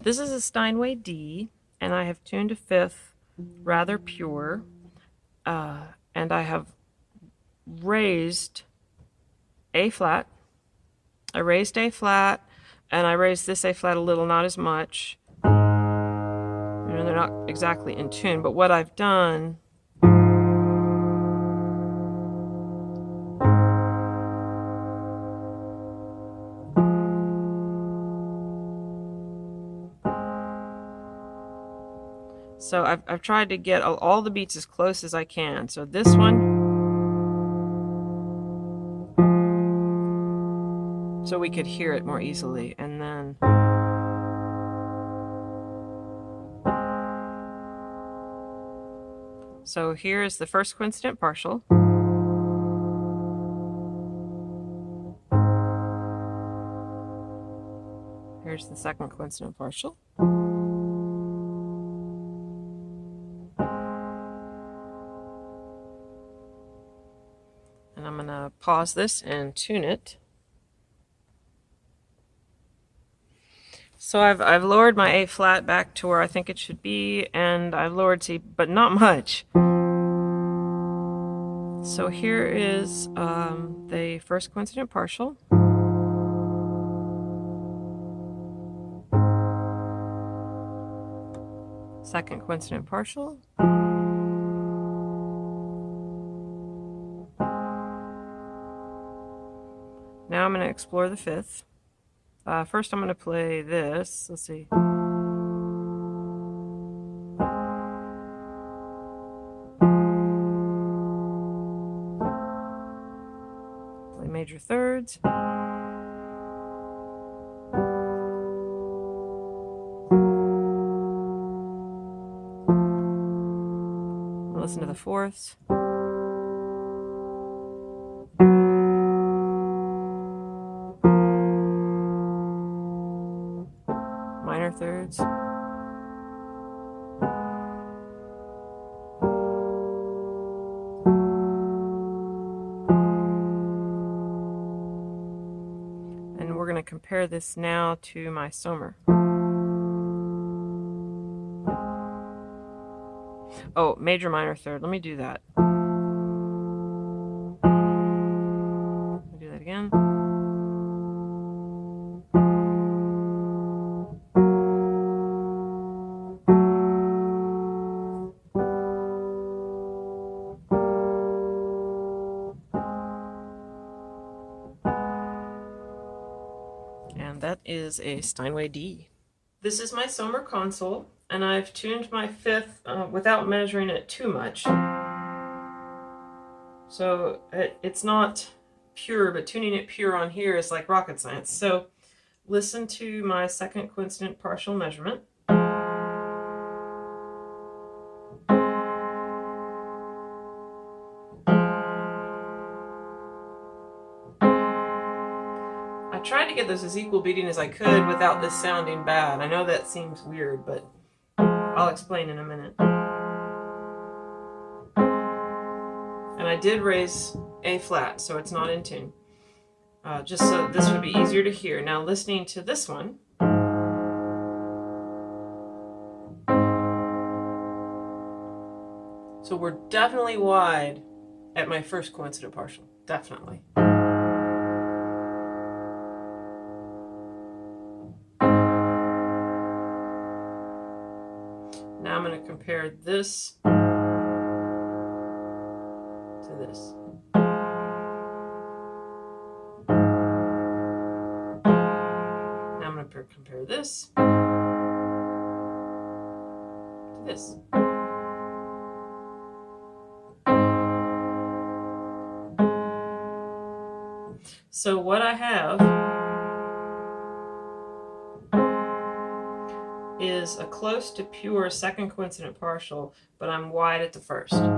This is a Steinway D, and I have tuned to fifth, rather pure, and I have raised A flat. I raised A flat, and I raised this A flat a little, not as much. You know, they're not exactly in tune, but what I've done so I've tried to get all the beats as close as I can. So this one, so we could hear it more easily, and then so here is the first coincident partial. Here's the second coincident partial. And I'm going to pause this and tune it. So I've lowered my A flat back to where I think it should be, and I've lowered C, but not much. So here is the first coincident partial. Second coincident partial. Now I'm going to explore the fifth. First I'm going to play this. Let's see. Play major thirds. Listen to the fourths. Minor thirds. And we're going to compare this now to my Sohmer. Oh, major minor third. Let me do that. Let me do that again. And that is a Steinway D. This is my Sohmer console, and I've tuned my fifth without measuring it too much. So it's not pure, but tuning it pure on here is like rocket science. So listen to my second coincident partial measurement. I tried to get this as equal beating as I could without this sounding bad. I know that seems weird, but I'll explain in a minute. And I did raise A flat, so it's not in tune. Just so this would be easier to hear. Now listening to this one. So we're definitely wide at my first coincident partial. Definitely. Now I'm going to compare this to this. Now I'm going to compare this to this. So what I have is a close to pure second coincident partial, but I'm wide at the first. Now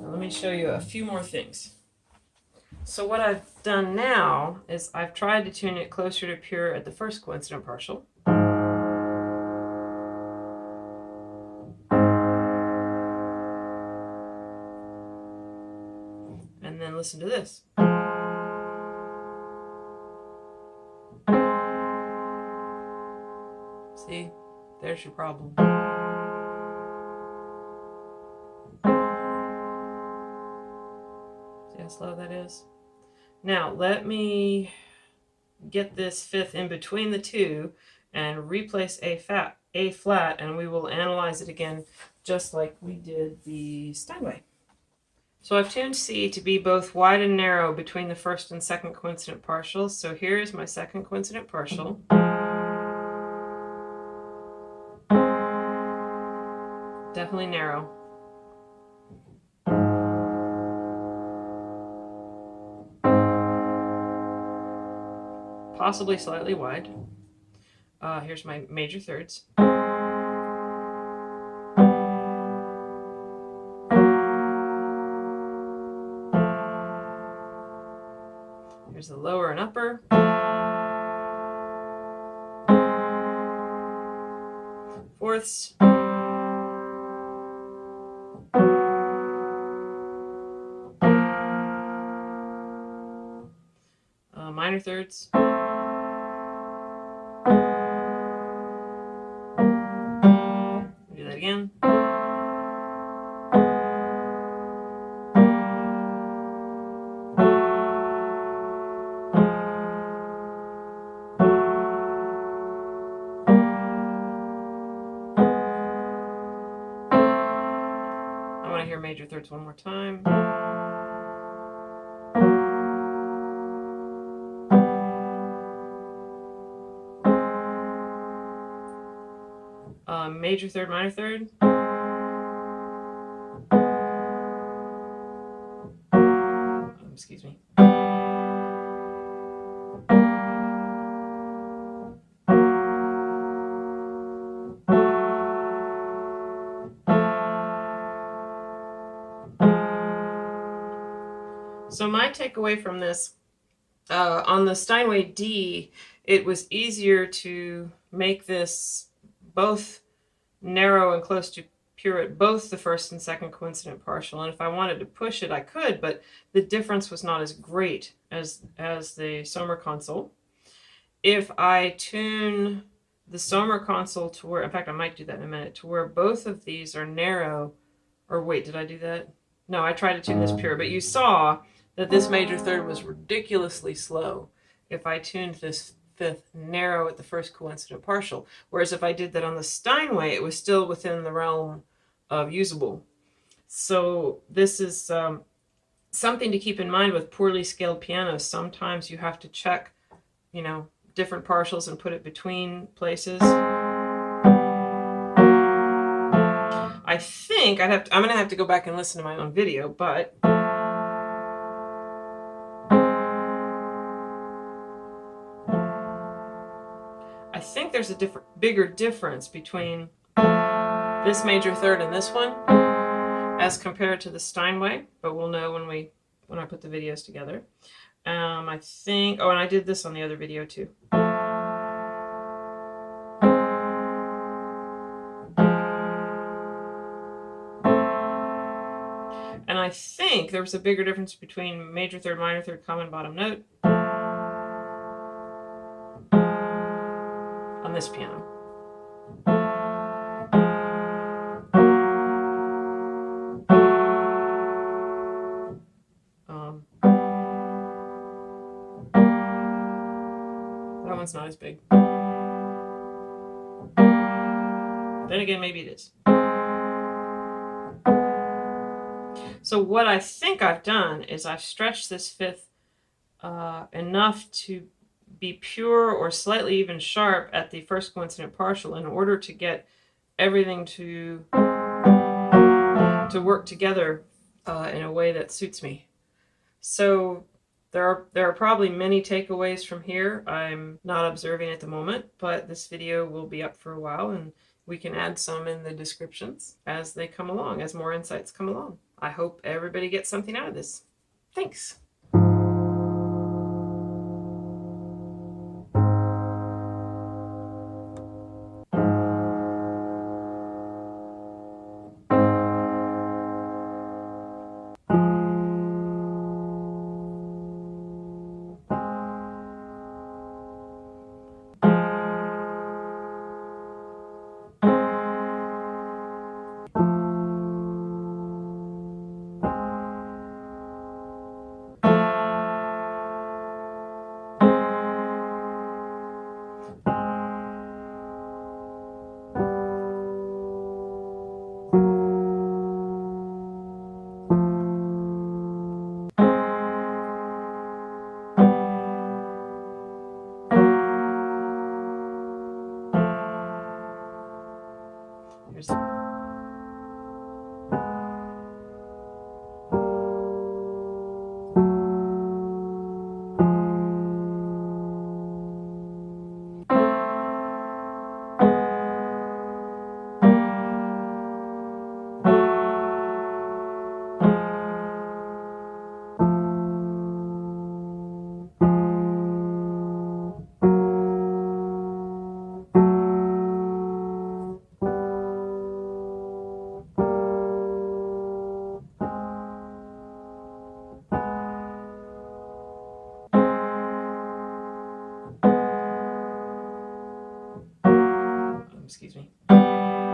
let me show you a few more things. So what I've done now is I've tried to tune it closer to pure at the first coincident partial. And then listen to this. See, there's your problem. See how slow that is? Now, let me get this fifth in between the two and replace A flat, and we will analyze it again just like we did the Steinway. So I've tuned C to be both wide and narrow between the first and second coincident partials. So here is my second coincident partial. Definitely narrow. Possibly slightly wide. Here's my major thirds. Here's the lower and upper. Fourths. Minor thirds. Do that again. I want to hear major thirds one more time. Major third, minor third. Excuse me. So my takeaway from this, on the Steinway D, it was easier to make this both narrow and close to pure at both the first and second coincident partial. And if I wanted to push it, I could, but the difference was not as great as the Sohmer console. If I tune the Sohmer console to where, in fact, I might do that in a minute, to where both of these are narrow, or wait, did I do that? No, I tried to tune this pure, but you saw that this major third was ridiculously slow if I tuned this fifth narrow at the first coincident partial. Whereas if I did that on the Steinway, it was still within the realm of usable. So this is something to keep in mind with poorly scaled pianos. Sometimes you have to check, different partials and put it between places. I think I'm going to have to go back and listen to my own video, but I think there's a bigger difference between this major third and this one as compared to the Steinway, but we'll know when I put the videos together. I think, and I did this on the other video too. And I think there was a bigger difference between major third, minor third, common bottom note on this piano. That one's not as big. Then again, maybe it is. So what I think I've done is I've stretched this fifth enough to be pure or slightly even sharp at the first coincident partial in order to get everything to work together in a way that suits me. So there are probably many takeaways from here I'm not observing at the moment, but this video will be up for a while and we can add some in the descriptions as they come along, as more insights come along. I hope everybody gets something out of this. Thanks. excuse me.